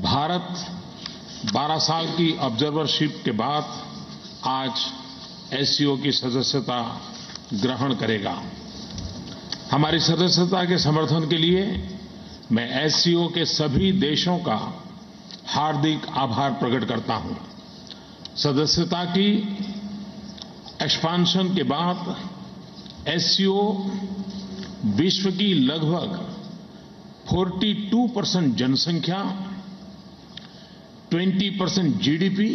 भारत 12 साल की ऑब्जर्वरशिप के बाद आज एससीओ की सदस्यता ग्रहण करेगा। हमारी सदस्यता के समर्थन के लिए मैं एससीओ के सभी देशों का हार्दिक आभार प्रकट करता हूं। सदस्यता की एक्सपांशन के बाद एससीओ विश्व की लगभग 42% जनसंख्या, 20% जीडीपी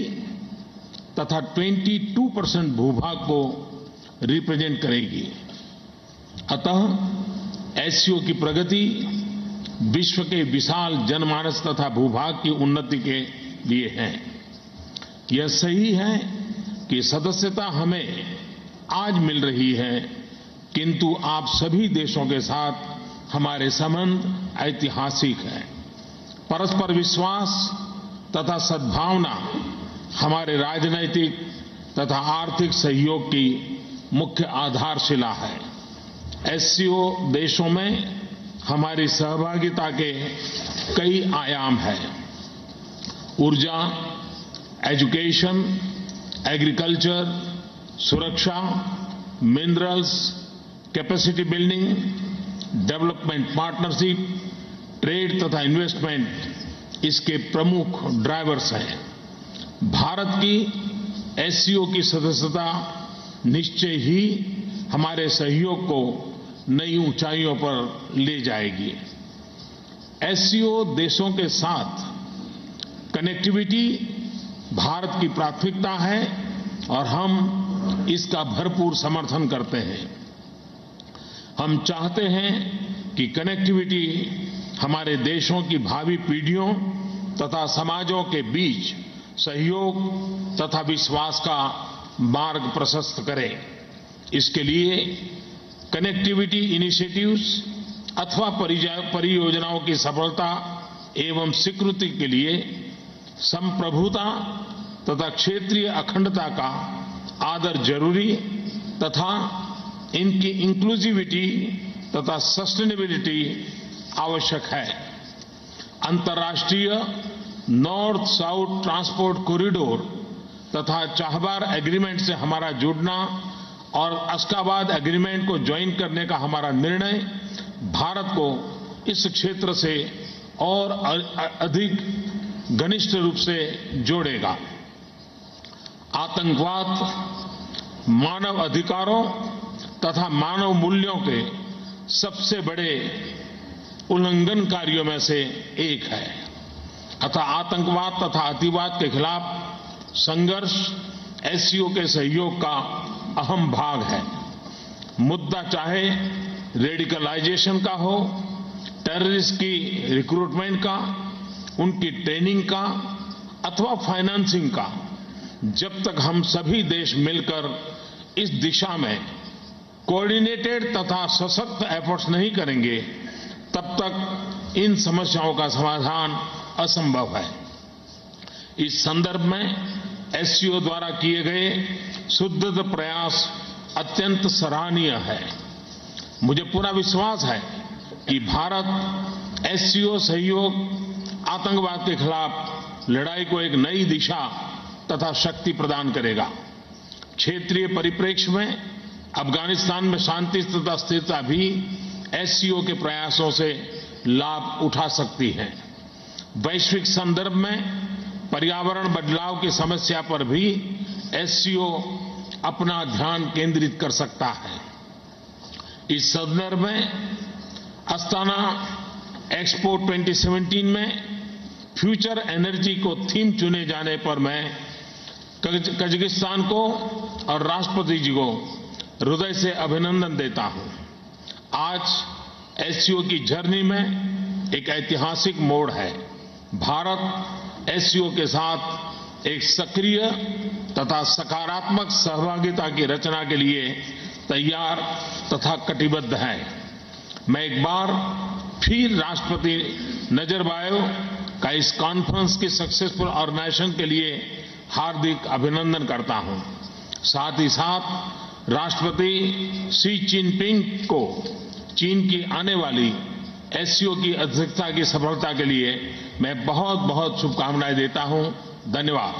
तथा 22% भूभाग को रिप्रेजेंट करेगी। अतः एससीओ की प्रगति विश्व के विशाल जनमानस तथा भूभाग की उन्नति के लिए है। यह सही है कि सदस्यता हमें आज मिल रही है, किंतु आप सभी देशों के साथ हमारे संबंध ऐतिहासिक हैं। परस्पर विश्वास तथा सद्भावना हमारे राजनैतिक तथा आर्थिक सहयोग की मुख्य आधारशिला है। एससीओ देशों में हमारी सहभागिता के कई आयाम हैं। ऊर्जा, एजुकेशन, एग्रीकल्चर, सुरक्षा, minerals, capacity building, development partnership, trade तथा इन्वेस्टमेंट इसके प्रमुख ड्राइवर्स हैं। भारत की एससीओ की सदस्यता निश्चय ही हमारे सहयोग को नई ऊंचाइयों पर ले जाएगी। एससीओ देशों के साथ कनेक्टिविटी भारत की प्राथमिकता है और हम इसका भरपूर समर्थन करते हैं। हम चाहते हैं कि कनेक्टिविटी हमारे देशों की भावी पीढ़ियों तथा समाजों के बीच सहयोग तथा विश्वास का मार्ग प्रशस्त करे। इसके लिए कनेक्टिविटी इनिशिएटिव्स अथवा परियोजनाओं की सफलता एवं स्वीकृति के लिए संप्रभुता तथा क्षेत्रीय अखंडता का आदर जरूरी तथा इनकी इंक्लूसिविटी तथा सस्टेनेबिलिटी आवश्यक है। अंतर्राष्ट्रीय नॉर्थ साउथ ट्रांसपोर्ट कॉरिडोर तथा चाहबार एग्रीमेंट से हमारा जुड़ना और अशकाबाद एग्रीमेंट को ज्वाइन करने का हमारा निर्णय भारत को इस क्षेत्र से और अधिक घनिष्ठ रूप से जोड़ेगा। आतंकवाद मानव अधिकारों तथा मानव मूल्यों के सबसे बड़े उल्लंघनकारियों में से एक है। अतः आतंकवाद तथा अतिवाद के खिलाफ संघर्ष एससीओ के सहयोग का अहम भाग है। मुद्दा चाहे रेडिकलाइजेशन का हो, टेररिस्ट की रिक्रूटमेंट का, उनकी ट्रेनिंग का अथवा फाइनेंसिंग का, जब तक हम सभी देश मिलकर इस दिशा में कोऑर्डिनेटेड तथा सशक्त एफर्ट्स नहीं करेंगे, तब तक इन समस्याओं का समाधान असंभव है। इस संदर्भ में एससीओ द्वारा किए गए सुदृढ़ प्रयास अत्यंत सराहनीय है। मुझे पूरा विश्वास है कि भारत एससीओ सहयोग आतंकवाद के खिलाफ लड़ाई को एक नई दिशा तथा शक्ति प्रदान करेगा। क्षेत्रीय परिप्रेक्ष्य में अफगानिस्तान में शांति तथा स्थिरता भी एससीओ के प्रयासों से लाभ उठा सकती है। वैश्विक संदर्भ में पर्यावरण बदलाव की समस्या पर भी एससीओ अपना ध्यान केंद्रित कर सकता है। इस संदर्भ में अस्ताना एक्सपो 2017 में फ्यूचर एनर्जी को थीम चुने जाने पर मैं कजाकिस्तान को और राष्ट्रपति जी को हृदय से अभिनंदन देता हूं। आज एससीओ की जर्नी में एक ऐतिहासिक मोड़ है। भारत एससीओ के साथ एक सक्रिय तथा सकारात्मक सहभागिता की रचना के लिए तैयार तथा कटिबद्ध है। मैं एक बार फिर राष्ट्रपति नजरबायेव का इस कॉन्फ्रेंस की सक्सेसफुल ऑर्गेनाइजेशन के लिए हार्दिक अभिनंदन करता हूं। साथ ही साथ राष्ट्रपति शी जिनपिंग को चीन की आने वाली एससीओ की अध्यक्षता की सफलता के लिए मैं बहुत बहुत शुभकामनाएं देता हूं। धन्यवाद।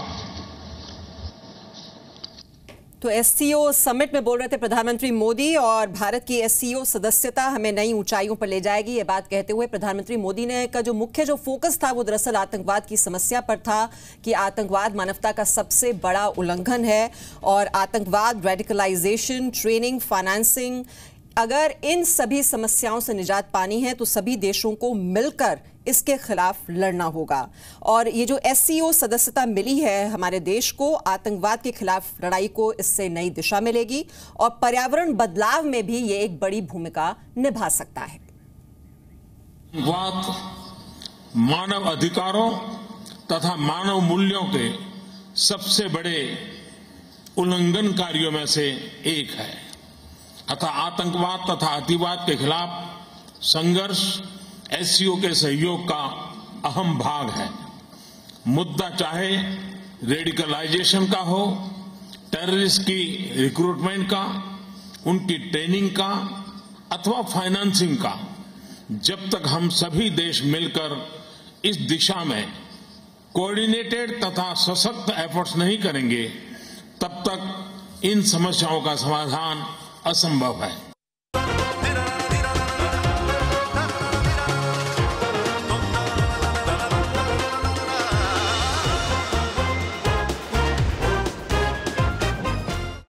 तो एससीओ समिट में बोल रहे थे प्रधानमंत्री मोदी, और भारत की एससीओ सदस्यता हमें नई ऊंचाइयों पर ले जाएगी, ये बात कहते हुए प्रधानमंत्री मोदी ने का जो मुख्य फोकस था वो दरअसल आतंकवाद की समस्या पर था कि आतंकवाद मानवता का सबसे बड़ा उल्लंघन है, और आतंकवाद, रेडिकलाइजेशन, ट्रेनिंग, फाइनेंसिंग, अगर इन सभी समस्याओं से निजात पानी है तो सभी देशों को मिलकर इसके खिलाफ लड़ना होगा। और ये जो एससीओ सदस्यता मिली है हमारे देश को, आतंकवाद के खिलाफ लड़ाई को इससे नई दिशा मिलेगी और पर्यावरण बदलाव में भी ये एक बड़ी भूमिका निभा सकता है। मानव अधिकारों तथा मानव मूल्यों के सबसे बड़े उल्लंघनकारियों में से एक है, अतः आतंकवाद तथा अतिवाद के खिलाफ संघर्ष एससीओ के सहयोग का अहम भाग है। मुद्दा चाहे रेडिकलाइजेशन का हो, टेररिस्ट की रिक्रूटमेंट का, उनकी ट्रेनिंग का अथवा फाइनेंसिंग का, जब तक हम सभी देश मिलकर इस दिशा में कोऑर्डिनेटेड तथा सशक्त एफर्ट्स नहीं करेंगे, तब तक इन समस्याओं का समाधान असंभव है।